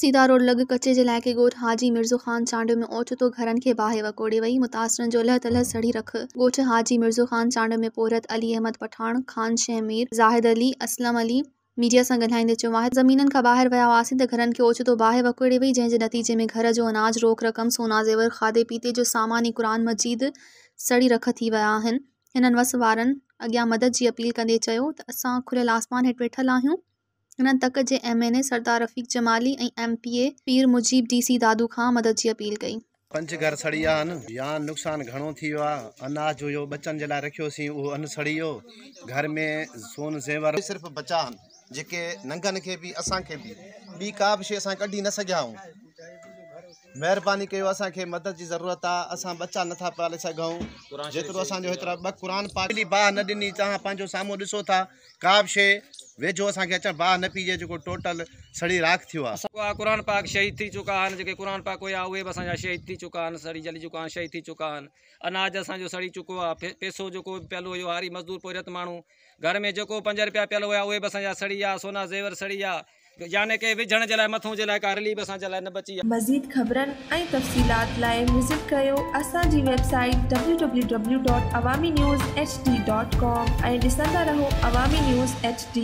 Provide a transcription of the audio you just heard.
सीधा रोड लॻ कचे जे इलाइक़े ॻोठ हाजी मिर्ज़ो ख़ान चांडियो में ओचितो घरनि खे बाहि वकोड़े वई। मुतासिरनि जो अलह तलह सड़ी रख। ॻोठ हाजी मिर्ज़ो ख़ान चांडियो में पोरत अली अहमद पठान, खान शहमीर, ज़ाहिद अली, असलम अली मीडिया सां ॻाल्हाईंदे चयो आहे, ज़मीननि खां ॿाहिरि विया हुआसीं त घरनि खे ओचितो बाहि वकोड़े वई, जंहिं जे नतीजे में घर जो अनाज, रोक रक़म, सोना ज़ेवर, खाधे पीते जो सामान ऐं क़ुरान मजीद सड़ी रख थी विया आहिनि। हिननि वस वारनि अॻियां मदद जी अपील कंदे चयो त असां खुलियल आसमान हेठि वेठल आहियूं। हिननि तक जे MNA सरदार रफ़ीक जमाली ऐं MPA पीर मुजीब DC दादू खां मदद जी अपील कई। 5 घर सड़ी विया आहिनि, जान नुक़सान घणो थी वियो आहे। अनाज हुयो बचनि जे लाइ रखियोसीं, उहो अन्न सड़ी वियो। घर में सोन ज़ेवर सिर्फ़ु बचा आहिनि, जेके नंगनि खे बि असांखे बि ॿी का बि शइ असां कढी न सघिया आहियूं। महिरबानी कयो, असांखे मदद जी ज़रूरत आहे। असां बचा नथा पाले सघूं, जेतिरो असांजो हेतिरा क़ुरान पाक बाहि न ॾिनी। तव्हां पंहिंजो साम्हूं ॾिसो था, का बि शइ वेझो असांखे अचणु बाहि न पीजे, जेको टोटल सड़ी राख थियो आहे। क़ुरान पाक शहीद थी चुका आहिनि, जेके क़ुरान पाक हुया उहे बि असांजा शहीद थी चुका आहिनि, सड़ी जली चुका आहिनि, शहीद थी चुका आहिनि। अनाज असांजो सड़ी चुको आहे। पैसो जेको पियल हुयो, हारी मज़दूर पोरियत माण्हू घर में जेको 5 रुपया पियल हुया उहे बि असांजा सड़ी विया। सोना ज़ेवर सड़ी विया, यानी कि विझण जे लाइ मथों जे लाइ का रिली बि असां जे लाइ न बची। मज़ीद ख़बरनि ऐं तफ़सीलात लाइ विज़िट कयो असांजी वेबसाइट www.awamiNewsHD.com ऐं ॾिसंदा रहो अवामी न्यूज़ HD।